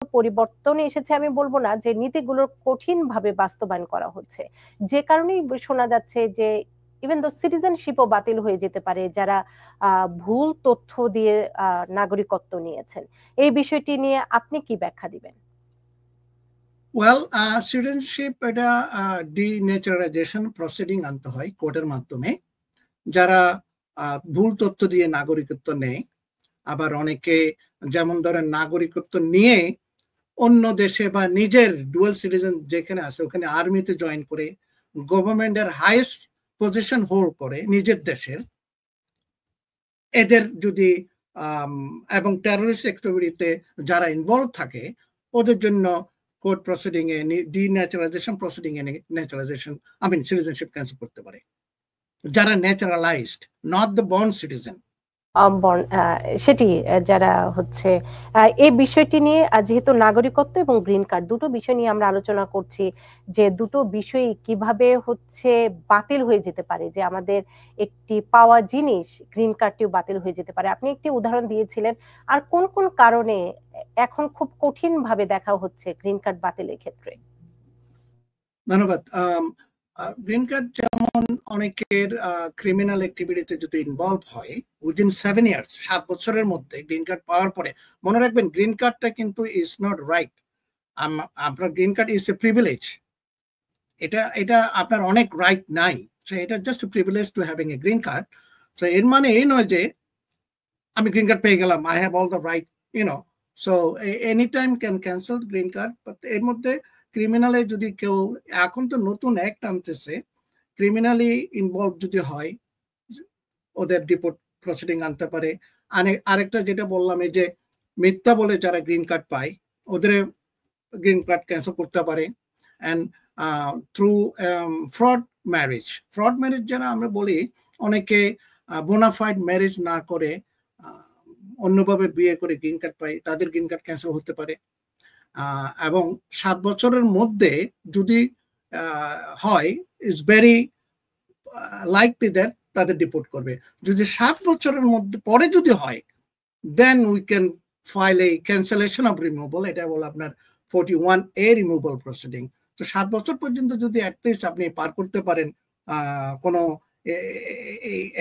পরিবর্তন এসেছে আমি বলবো না, যে নীতিগুলোর কঠিন ভাবে বাস্তবায়ন করা হচ্ছে, যে কারণেই শোনা যাচ্ছে যে ইভেন দো সিটিজেনশিপও বাতিল হয়ে যেতে পারে যারা ভুল তথ্য দিয়ে নাগরিকত্ব নিয়েছেন। এই বিষয়টি নিয়ে আপনি কি ব্যাখ্যা দিবেন? ওয়েল, সিটিজেনশিপ এটা ডিন্যাচারালাইজেশন প্রসিডিং আনতে হয় কোর্টের মাধ্যমে। যারা ভুল তথ্য দিয়ে নাগরিকত্ব নেয়, আবার অনেকে যেমন ধরেন নাগরিকত্ব নিয়ে অন্য দেশে বা নিজের ডুয়াল সিটিজেন যেখানে আছে ওখানে আর্মিতে জয়েন করে গভর্নমেন্টের হাইয়েস্ট পজিশন হোল্ড করে নিজের দেশের, এদের যদি এবং টেররিস্ট অ্যাক্টিভিটিতে যারা ইনভলভ থাকে ওদের জন্য কোর্ট প্রসিডিং এ ডিন্যাচারালাইজেশন প্রসিডিং এ ন্যাচারালাইজেশন সিটিজেনশিপ ক্যান্সেল করতে পারে যারা naturalised, not the born citizen. সেটি যারা হচ্ছে এই বিষয়টি নিয়ে যেহেতু নাগরিকত্ব এবং গ্রিন কার্ড দুটো বিষয় নিয়ে আমরা আলোচনা করছি, যে দুটো বিষয় কিভাবে হচ্ছে বাতিল হয়ে যেতে পারে, যে আমাদের একটি পাওয়া জিনিস গ্রিন কার্ডটিও বাতিল হয়ে যেতে পারে। আপনি একটি উদাহরণ দিয়েছিলেন, আর কোন কোন কারণে এখন খুব কঠিন ভাবে দেখা হচ্ছে গ্রিন কার্ড বাতিলের ক্ষেত্রে? ধন্যবাদ। গ্রিন কার্ড যেমন অনেকের ক্রিমিনাল অ্যাক্টিভিটিতে যদি ইনভলভ হয় উইদিন 7 ইয়ার্স, 7 বছরের মধ্যে গ্রিন কার্ড পাওয়ার পরে, মনে রাখবেন গ্রিন কার্ডটা কিন্তু ইজ নট রাইট। আপনার green card is a privilege. এটা এটা আপনার অনেক রাইট নাই, এটা just privilege two having a green card. So এর মানে এই নয় যে আমি গ্রিন কার্ড পেয়ে গেলাম, I have all the right, so any time can cancel green card. এর মধ্যে ক্রিমিনালে যদি কেউ, এখন তো নতুন অ্যাক্ট আনতেছে, ক্রিমিনালি ইনভলভ যদি হয় ওদের ডিপোর্ট প্রসিডিং আনতে পারে। আরেকটা যেটা বললাম, এই যে মিথ্যা বলে যারা গ্রিন কার্ড পায় ওদের গ্রিন কার্ড ক্যান্সেল করতে পারে। অ্যান্ড থ্রু ফ্রড ম্যারেজ যারা আমরা বলি, অনেকে বোনাফাইড ম্যারেজ না করে অন্যভাবে বিয়ে করে গ্রিন কার্ড পায়, তাদের গ্রিন কার্ড ক্যান্সেল হতে পারে। এবং 7 বছরের মধ্যে যদি হয়, ইজ ভেরি লাইকলি দ্যাট তাদের ডিপোর্ট করবে। যদি 7 বছরের মধ্যে পরে যদি হয়, then we can file a cancellation of removal, এটা বলে আপনার 41A রিমুভাল প্রসিডিং। তো 7 বছর পর্যন্ত যদি অ্যাটলিস্ট আপনি পার করতে পারেন, কোনো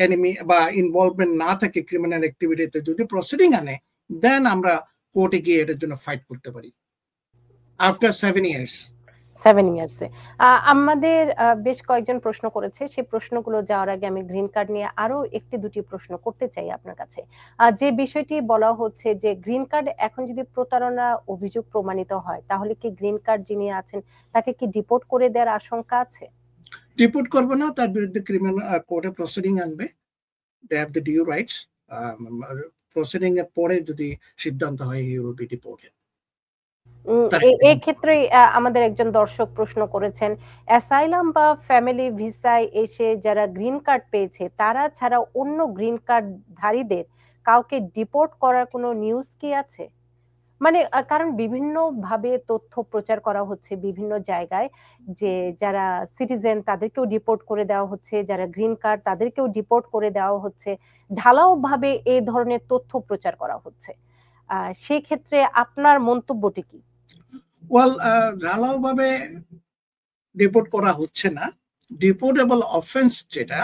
এনিমি বা ইনভলভমেন্ট না থাকে ক্রিমিনাল অ্যাক্টিভিটিতে, যদি প্রসিডিং আনে, দেন আমরা কোর্টে গিয়ে এটার জন্য ফাইট করতে পারি আফটার 7 ইয়ার্স। 7 ইয়ার্সে আমাদের বেশ কয়েকজন প্রশ্ন করেছে, সেই প্রশ্নগুলো যাওয়ার আগে আমি গ্রিন কার্ড নিয়ে আরো একটি দুটি প্রশ্ন করতে চাই আপনার কাছে। যে বিষয়টি বলা হচ্ছে যে গ্রিন কার্ড এখন যদি প্রতারণা অভিযোগ প্রমাণিত হয়, তাহলে কি গ্রিন কার্ড যিনি আছেন তাকে কি ডিপোর্ট করে দেওয়ার আশঙ্কা আছে? ডিপোর্ট করবে না, তার বিরুদ্ধে ক্রিমিনাল কোর্টে প্রসিডিং আনবে। They have the due rights. Proceeding এর পরে যদি সিদ্ধান্ত হয় হি উইল বি ডিপোর্টেড। এই ক্ষেত্রে আমাদের একজন দর্শক প্রশ্ন করেছেন, অ্যাসাইলাম বা ফ্যামিলি ভিসায় এসে যারা গ্রিন কার্ড পেয়েছে তারা ছাড়া অন্য গ্রিন কার্ড ধারীদের কাউকে ডিপোর্ট করার কোনো নিউজ কি আছে? মানে কারণ বিভিন্ন ভাবে তথ্য প্রচার করা হচ্ছে বিভিন্ন জায়গায়, যে যারা সিটিজেন তাদেরকেও ডিপোর্ট করে দেওয়া হচ্ছে, যারা গ্রিন কার্ড তাদেরকেও ডিপোর্ট করে দেওয়া হচ্ছে, ঢালাও ভাবে এই ধরনের তথ্য প্রচার করা হচ্ছে। সেই ক্ষেত্রে আপনার মন্তব্যটি কি? ওয়েল, ঢালাও ভাবে ডিপোর্ট করা হচ্ছে না। ডিপোর্টেবল অফেন্স যেটা,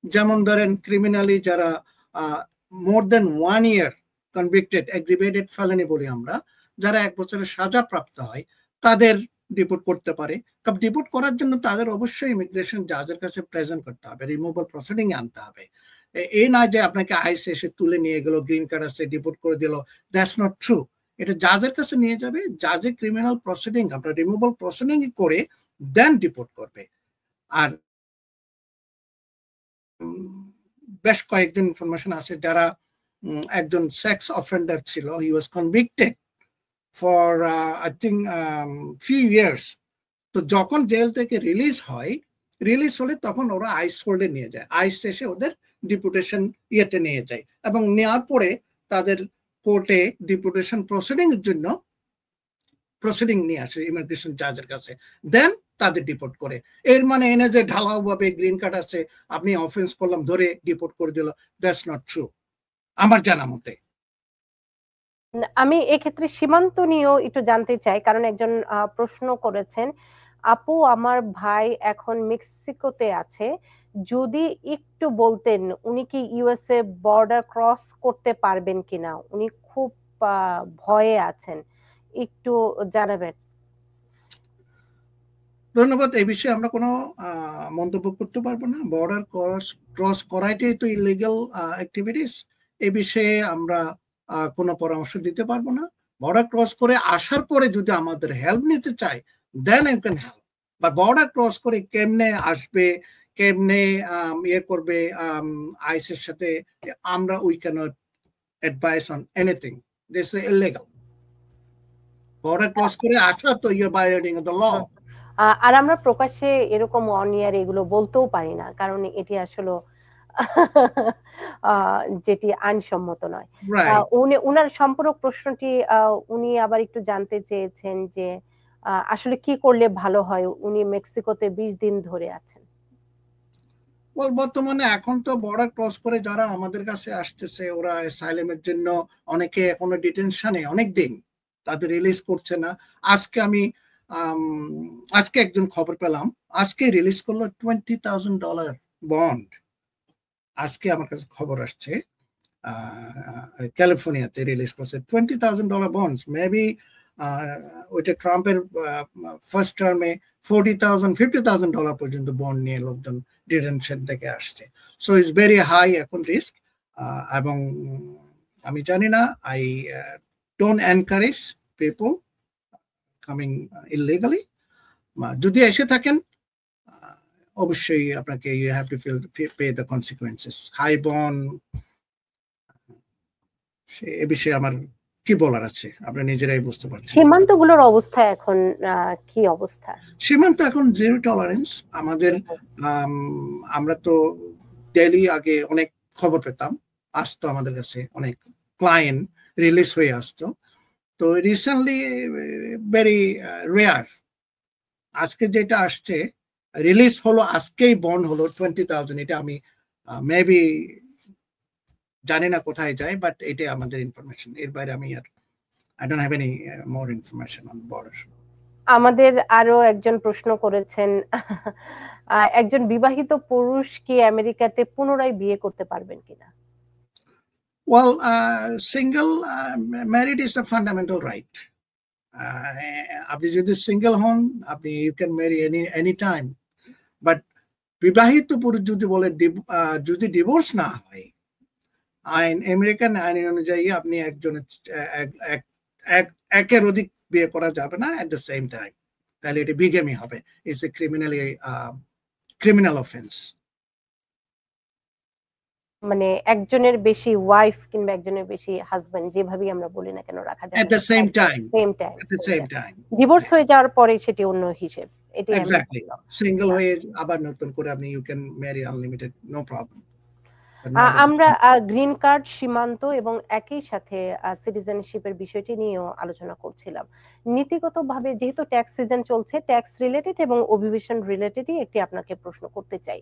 যেমন ধরেন ক্রিমিনালি যারা মোর দেন 1 ইয়ার কনভিক্টেড এগ্রিভেটেড ফেলানি বলি আমরা, যারা 1 বছরের সাজা প্রাপ্ত হয় তাদের ডিপোর্ট করতে পারে। কারণ ডিপোর্ট করার জন্য তাদের অবশ্যই ইমিগ্রেশন জাজের কাছে প্রেজেন্ট করতে হবে, রিমুভাল প্রসিডিং আনতে হবে। এই না যে আপনাকে আইসি এসে তুলে নিয়ে গেল, গ্রিন কার্ড আছে ডিপোর্ট করে দিল, দ্যাটস নট ট্রু। এটা জাজের কাছে নিয়ে যাবে, জাজে ক্রিমিনাল প্রসিডিং আপনার রিমুভাল প্রসিডিং করে দেন ডিপোর্ট করবে। আর বেশ কয়েকজন ইনফরমেশন আছে যারা একজন সেক্স অফেন্ডার ছিল, he was convicted for I think few years. তো যখন জেল থেকে রিলিজ হলে তখন ওরা আইস হোল্ডে নিয়ে যায়, আইস এসে ওদের ডিপুটেশন ইয়েতে নিয়ে যায়, এবং নেওয়ার পরে তাদের কোর্টে ডিপুটেশন প্রসিডিং এর জন্য প্রসিডিং নিয়ে আসে ইমিগ্রেশন জাজের কাছে, দেন তাদের ডিপোর্ট করে। এর মানে এনে যে ঢালাও ভাবে গ্রিন কার্ড আছে আপনি অফেন্স করলাম ধরে ডিপোর্ট করে দিল, দ্যাটস নট ট্রু আমার জানা মতে। আমি এক্ষেত্রে সীমান্ত নিয়েও একটু জানতে চাই, কারণ একজন প্রশ্ন করেছেন, আপু আমার ভাই এখন মেক্সিকোতে আছে, যদি একটু বলতেন উনি কি ইউএসএ বর্ডার ক্রস করতে পারবেন কিনা, উনি খুব ভয়ে আছেন, একটু জানাবেন। ধন্যবাদ। এই বিষয়ে আমরা কোনো মন্তব্য করতে পারবো না। বর্ডার ক্রস করাইটাই তো ইলিগাল অ্যাক্টিভিটিস। এই বিষয়ে আমরা কোনো পরামর্শ দিতে পারবো না। বর্ডার ক্রস করে আসার পরে যদি আমাদের হেল্প নিতে চায়, দেন ইউ ক্যান হেল্প। বা বর্ডার ক্রস করে কেমনে আসবে, কেমনে ইয়ে করবে আইসের সাথে, আমরা we cannot advise on anything. This is illegal. Border cross করে আসা তো ইউ ভায়োলেটিং দ্য ল। আর আমরা প্রকাশ্যে এরকম অন ইয়ার এগুলো বলতেও পারি না, কারণ এটি আসলে যেটি আইনসম্মত নয়। উনার সম্পূরক প্রশ্নটি উনি আবার একটু জানতে চেয়েছেন যে আসলে কি করলে ভালো হয়, উনি মেক্সিকোতে 20 দিন ধরে আছেন। বর্তমানে এখন তো বর্ডার ক্রস করে যারা আমাদের কাছে আসতেছে, ওরা অ্যাসাইলামের জন্য অনেকে এখনো ডিটেনশনে অনেক দিন, তাদের রিলিজ করছে না। আজকে একজন খবর পেলাম, আজকে রিলিজ করলো $20,000 বন্ড। আজকে আমার কাছে খবর আসছে ক্যালিফোর্নিয়াতে রিলিজ করছে $20,000 বন্ডস। মেবি ওইটা ট্রাম্পের ফার্স্ট টার্মে $40,000-50,000 পর্যন্ত বন্ড নিয়ে লোকজন ডিটেনশন থেকে আসছে। সো ইটস ভেরি হাই এখন রিস্ক। এবং আমি জানি না, I don't encourage people coming illegally. যদি এসে থাকেন অবশ্যই আপনাকে you have to pay the consequences. High bond, এ বিষয়ে আমার কি বলার আছে আপনারা নিজেরাই বুঝতে পারছেন। সীমান্তগুলোর অবস্থা এখন কি অবস্থা? সীমান্ত এখন জিরো টলারেন্স আমাদের। আমরা তো ডেইলি আগে অনেক খবর পেতাম, আসতো আমাদের কাছে অনেক ক্লায়েন্ট রিলিজ হয়ে আসতো। তো রিসেন্টলি ভেরি রেয়ার। আজকে যেটা আসছে রিলিজ হলো, আজকেই বন্ড হলো 20,000। এটা আমি মেবি জানি না কোথায় যায়, বাট এটা আমাদের ইনফরমেশন। এর বাইরে আমি আর I don't have any more information on border. আমাদের আরো একজন প্রশ্ন করেছেন, একজন বিবাহিত পুরুষ কি আমেরিকাতে পুনরায় বিয়ে করতে পারবেন কিনা? Well, single married is a fundamental right. আপনি যদি সিঙ্গেল হন, আপনি you can marry any time. But বিবাহিত পুরুষ যদি বলে যদি ডিভোর্স না হয়, আমেরিকান আইন অনুযায়ী আপনি একের অধিক বিয়ে করা যাবে না এট দ্য সেম টাইম, তাহলে এটি বিগেমি হবে। It's a criminal offence. মানে একজনের বেশি ওয়াইফ কিংবা একজনের বেশি হাজবেন্ড, যেভাবেই আমরা বলি না কেন, রাখা যাবে at the same time. Divorce হয়ে যাওয়ার পরে সেটি অন্য হিসেব। এটি এক্স্যাক্টলি। সিঙ্গেল হয়ে আবার নতুন করে আপনি you can marry unlimited, no problem. আমরা গ্রিন কার্ড, সীমান্ত এবং একই সাথে সিটিজেনশিপের বিষয়টি নিয়েও আলোচনা করছিলাম। নীতিগতভাবে যেহেতু ট্যাক্স সিজন চলছে, ট্যাক্স রিলেটেড এবং অভিবাসন রিলেটেডই একটি আপনাকে প্রশ্ন করতে চাই।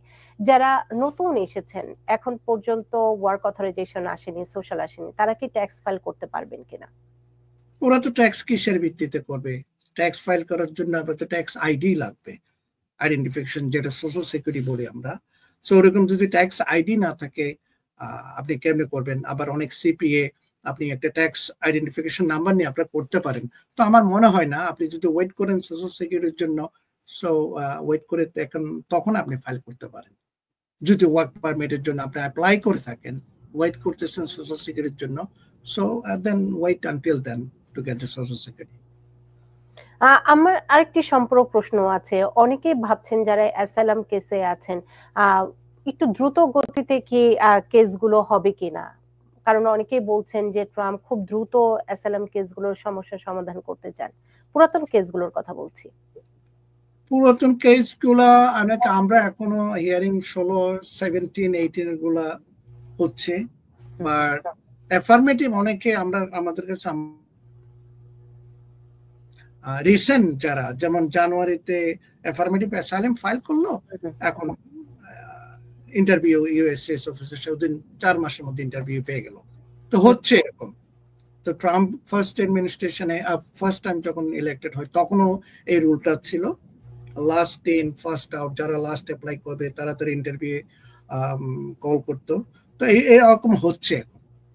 যারা নতুন এসেছেন, এখন পর্যন্ত ওয়ার্ক অথরাইজেশন আসেনি, সোশ্যাল আসেনি, তারা কি ট্যাক্স ফাইল করতে পারবেন কিনা? ওরা তো ট্যাক্স কিসের ভিত্তিতে করবে? ট্যাক্স ফাইল করার জন্য আপনার তো ট্যাক্স আইডি লাগবে, আইডেন্টিফিকেশন, যেটা সোশ্যাল সিকিউরিটি বলি আমরা। সো ওরকম যদি ট্যাক্স আইডি না থাকে আপনি কেমনে করবেন? আবার অনেক সিপিএ আপনি একটা ট্যাক্স আইডেন্টিফিকেশন নাম্বার নিয়ে আপনারা করতে পারেন। তো আমার মনে হয় না, আপনি যদি ওয়েট করেন সোশ্যাল সিকিউরিটির জন্য, সো ওয়েট করে তখন আপনি ফাইল করতে পারেন। যদি ওয়ার্ক পারমিটের জন্য আপনি অ্যাপ্লাই করে থাকেন, ওয়েট করতেছেন সোশ্যাল সিকিউরিটির জন্য, so then wait until then to get the social security. আমার আরেকটি সম্পূরক প্রশ্ন আছে। অনেকেই ভাবছেন যারা অ্যাসাইলাম কেসে আছেন, একটু দ্রুত গতিতে কি কেসগুলো হবে কিনা, কারণ অনেকেই বলছেন যে ট্রাম্প খুব দ্রুত অ্যাসাইলাম কেসগুলোর সমস্যার সমাধান করতে চান। পুরাতন কেসগুলোর কথা বলছি। পুরাতন কেসগুলা আমরা এখনো হিয়ারিং 16, 17, 18 গুলা হচ্ছে। বাট অ্যাফার্মেটিভ অনেকে আমাদের কাছে রিসেন্ট যারা, যেমন জানুয়ারিতে অ্যাফার্মেটিভ অ্যাসাইলাম ফাইল করলো, এখন ইন্টারভিউ ইউএসএস অফিসার 4 মাসের মধ্যে ইন্টারভিউ পেয়ে গেল। তো হচ্ছে এরকম। তো ট্রাম্প ফার্স্ট অ্যাডমিনিস্ট্রেশনে ফার্স্ট টাইম যখন ইলেক্টেড হয় তখনও এই রুলটা ছিল, লাস্ট ইন ফার্স্ট আউট, যারা লাস্ট অ্যাপ্লাই করবে তাড়াতাড়ি ইন্টারভিউ কল করতো। তো এরকম হচ্ছে এখন।